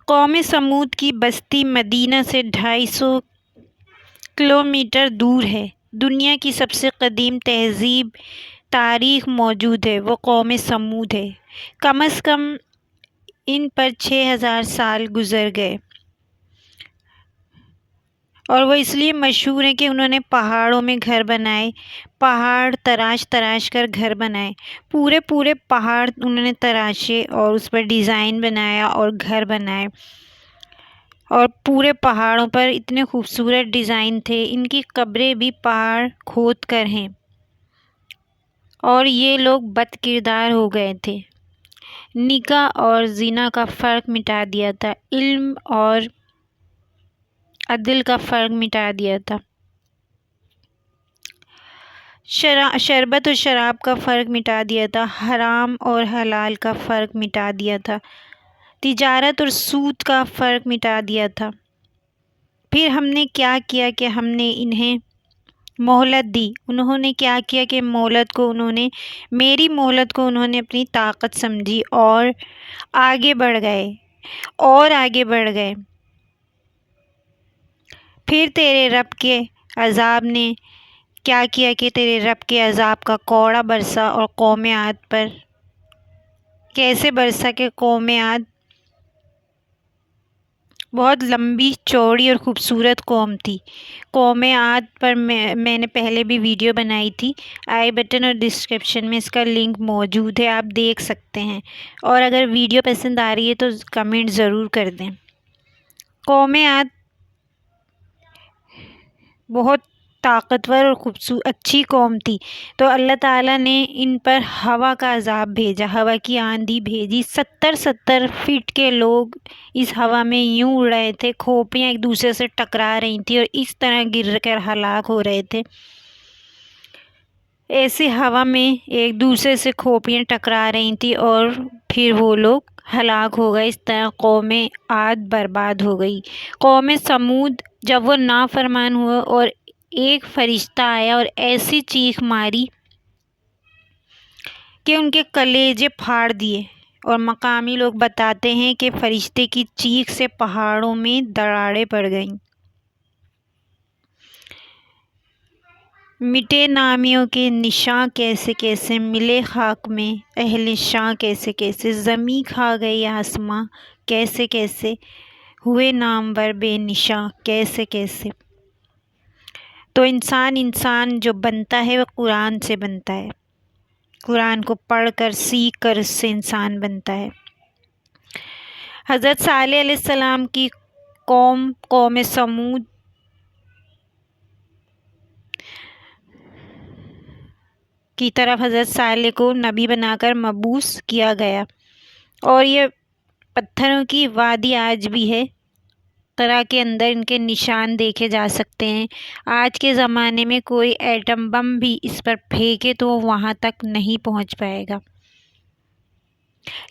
قوم سمود کی بستی مدینہ سے 250 کلومیٹر دور ہے۔ دنیا کی سب سے قدیم تہذیب تاریخ موجود ہے وہ قوم سمود ہے۔ کم از کم ان پر 6000 سال گزر گئے، اور وہ اس لیے مشہور ہیں کہ انہوں نے پہاڑوں میں گھر بنائے، پہاڑ تراش تراش کر گھر بنائے، پورے پہاڑ انہوں نے تراشے اور اس پر ڈیزائن بنایا اور گھر بنائے، اور پورے پہاڑوں پر اتنے خوبصورت ڈیزائن تھے۔ ان کی قبریں بھی پہاڑ کھود کر ہیں، اور یہ لوگ بد کردار ہو گئے تھے۔ نکاح اور زنا کا فرق مٹا دیا تھا، علم اور عدل کا فرق مٹا دیا تھا، شربت اور شراب کا فرق مٹا دیا تھا، حرام اور حلال کا فرق مٹا دیا تھا، تجارت اور سود کا فرق مٹا دیا تھا۔ پھر ہم نے کیا کیا کہ ہم نے انہیں مہلت دی۔ انہوں نے کیا کیا کہ میری مہلت کو انہوں نے اپنی طاقت سمجھی اور آگے بڑھ گئے۔ پھر تیرے رب کے عذاب نے کیا کیا کہ تیرے رب کے عذاب کا کوڑا برسا، اور قوم عاد پر کیسے برسا کہ قوم عاد بہت لمبی چوڑی اور خوبصورت قوم تھی۔ قوم عاد پر میں نے پہلے بھی ویڈیو بنائی تھی، آئی بٹن اور ڈسکرپشن میں اس کا لنک موجود ہے، آپ دیکھ سکتے ہیں، اور اگر ویڈیو پسند آ رہی ہے تو کمنٹ ضرور کر دیں۔ قوم عاد بہت طاقتور اور اچھی قوم تھی، تو اللہ تعالیٰ نے ان پر ہوا کا عذاب بھیجا، ہوا کی آندھی بھیجی۔ 70 فٹ کے لوگ اس ہوا میں یوں اڑ رہے تھے، کھوپڑیاں ایک دوسرے سے ٹکرا رہی تھیں اور اس طرح گر کر ہلاک ہو رہے تھے۔ ایسے ہوا میں ایک دوسرے سے کھوپڑیاں ٹکرا رہی تھیں اور پھر وہ لوگ ہلاک ہو گئے۔ اس طرح قوم عاد برباد ہو گئی۔ قوم سمود جب وہ نافرمان ہوئے اور ایک فرشتہ آیا اور ایسی چیخ ماری کہ ان کے کلیجے پھاڑ دیے، اور مقامی لوگ بتاتے ہیں کہ فرشتے کی چیخ سے پہاڑوں میں دراڑیں پڑ گئیں۔ مٹے نامیوں کے نشاں کیسے کیسے ملے خاک میں، اہل شاں کیسے کیسے زمیں کھا گئی آسماں کیسے کیسے، ہوئے نامور بے نشاں کیسے کیسے۔ تو انسان جو بنتا ہے وہ قرآن سے بنتا ہے، قرآن کو پڑھ کر سیکھ کر اس سے انسان بنتا ہے۔ حضرت صالح علیہ السلام کی قوم سمود کی طرف حضرت صالح کو نبی بنا کر مبعوث کیا گیا، اور یہ پتھروں کی وادی آج بھی ہے، طرح کے اندر ان کے نشان دیکھے جا سکتے ہیں۔ آج کے زمانے میں کوئی ایٹم بم بھی اس پر پھینکے تو وہ وہاں تک نہیں پہنچ پائے گا۔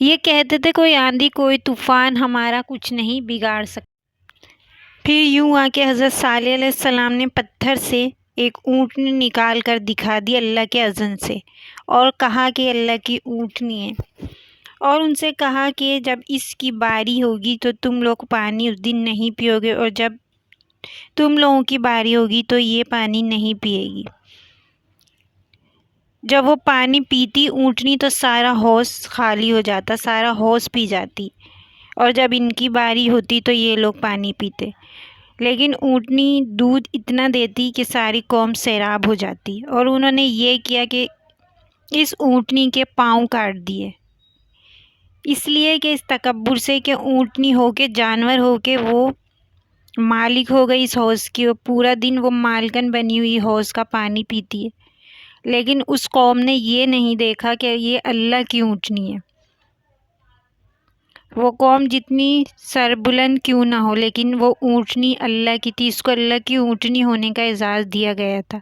یہ کہتے تھے کوئی آندھی کوئی طوفان ہمارا کچھ نہیں بگاڑ سکتا۔ پھر یوں ہوا کہ حضرت صالح علیہ السلام نے پتھر سے ایک اونٹنی نکال کر دکھا دی اللہ کے اذن سے، اور کہا کہ اللہ کی اونٹنی ہے، اور ان سے کہا کہ جب اس کی باری ہوگی تو تم لوگ پانی اس دن نہیں پیو گے، اور جب تم لوگوں کی باری ہوگی تو یہ پانی نہیں پیے گی۔ جب وہ پانی پیتی اونٹنی تو سارا حوض خالی ہو جاتا، سارا حوض پی جاتی، اور جب ان کی باری ہوتی تو یہ لوگ پانی پیتے، لیکن اونٹنی دودھ اتنا دیتی کہ ساری قوم سیراب ہو جاتی، اور انہوں نے یہ کیا کہ اس اونٹنی کے پاؤں کاٹ دیے، اس لیے کہ اس تکبر سے کہ اونٹنی ہو کے جانور ہو کے وہ مالک ہو گئی اس حوض کی، اور پورا دن وہ مالکن بنی ہوئی حوض کا پانی پیتی ہے، لیکن اس قوم نے یہ نہیں دیکھا کہ یہ اللہ کی اونٹنی ہے۔ وہ قوم جتنی سربلند کیوں نہ ہو، لیکن وہ اونٹنی اللہ کی تھی، اس کو اللہ کی اونٹنی ہونے کا اعزاز دیا گیا تھا۔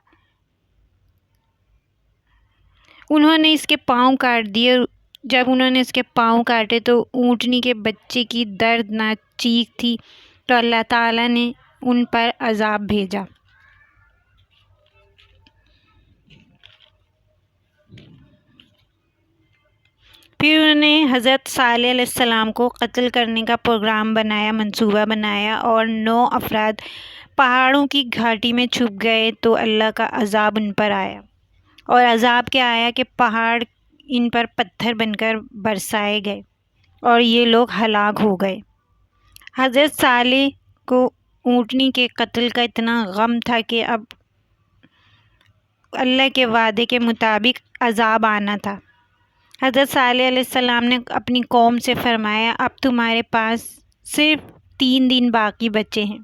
انہوں نے اس کے پاؤں کاٹ دیے، جب انہوں نے اس کے پاؤں کاٹے تو اونٹنی کے بچے کی دردناک چیخ تھی، تو اللہ تعالیٰ نے ان پر عذاب بھیجا۔ پھر انہوں نے حضرت صالح علیہ السلام کو قتل کرنے کا پروگرام بنایا، منصوبہ بنایا، اور 9 افراد پہاڑوں کی گھاٹی میں چھپ گئے تو اللہ کا عذاب ان پر آیا۔ اور عذاب کیا آیا کہ پہاڑ ان پر پتھر بن کر برسائے گئے اور یہ لوگ ہلاک ہو گئے۔ حضرت صالح کو اونٹنی کے قتل کا اتنا غم تھا کہ اب اللہ کے وعدے کے مطابق عذاب آنا تھا۔ حضرت صالح علیہ السلام نے اپنی قوم سے فرمایا، اب تمہارے پاس صرف 3 دن باقی بچے ہیں۔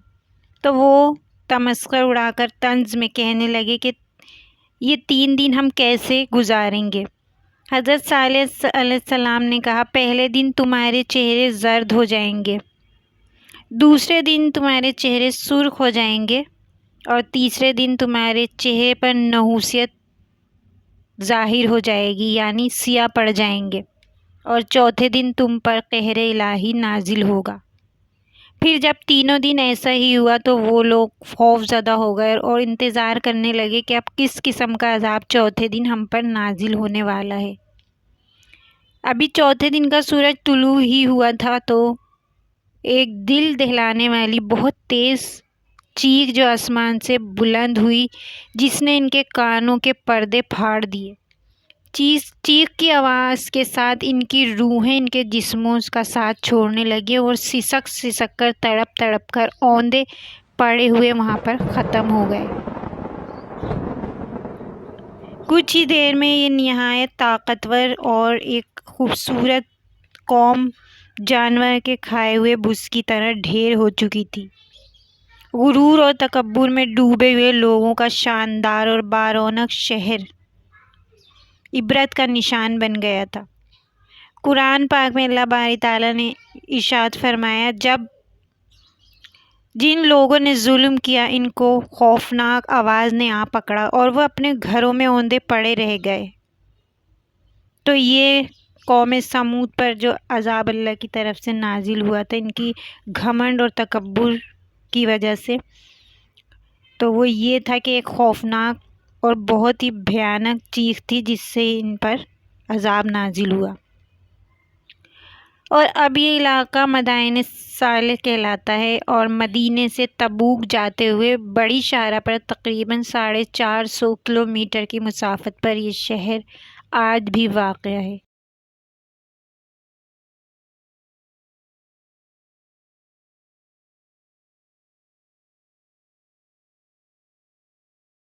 تو وہ تمسخر اڑا کر طنز میں کہنے لگے کہ یہ 3 دن ہم کیسے گزاریں گے؟ حضرت صالح علیہ السلام نے کہا، پہلے دن تمہارے چہرے زرد ہو جائیں گے، دوسرے دن تمہارے چہرے سرخ ہو جائیں گے، اور تیسرے دن تمہارے چہرے پر نحوست ظاہر ہو جائے گی، یعنی سیاہ پڑ جائیں گے، اور چوتھے دن تم پر قہر الہی نازل ہوگا۔ پھر جب تینوں دن ایسا ہی ہوا تو وہ لوگ خوف زدہ ہو گئے اور انتظار کرنے لگے کہ اب کس قسم کا عذاب چوتھے دن ہم پر نازل ہونے والا ہے۔ ابھی چوتھے دن کا سورج طلوع ہی ہوا تھا تو ایک دل دہلانے والی بہت تیز چیخ جو آسمان سے بلند ہوئی، جس نے ان کے کانوں کے پردے پھاڑ دیے۔ چیخ کی آواز کے ساتھ ان کی روحیں ان کے جسموں کا ساتھ چھوڑنے لگیں اور سسک کر تڑپ کر اوندے پڑے ہوئے وہاں پر ختم ہو گئے۔ کچھ ہی دیر میں یہ نہایت طاقتور اور ایک خوبصورت قوم جانور کے کھائے ہوئے بھس کی طرح ڈھیر ہو چکی تھی۔ غرور اور تکبر میں ڈوبے ہوئے لوگوں کا شاندار اور بارونق شہر عبرت کا نشان بن گیا تھا۔ قرآن پاک میں اللہ باری تعالیٰ نے ارشاد فرمایا، جن لوگوں نے ظلم کیا ان کو خوفناک آواز نے آ پکڑا اور وہ اپنے گھروں میں اوندے پڑے رہ گئے۔ تو یہ قوم سمود پر جو عذاب اللہ کی طرف سے نازل ہوا تھا ان کی گھمنڈ اور تکبر کی وجہ سے، تو وہ یہ تھا کہ ایک خوفناک اور بہت ہی بھیانک چیخ تھی جس سے ان پر عذاب نازل ہوا۔ اور اب یہ علاقہ مدائن صالح کہلاتا ہے، اور مدینے سے تبوک جاتے ہوئے بڑی شاہراہ پر تقریباً 450 کلومیٹر کی مسافت پر یہ شہر آج بھی واقع ہے۔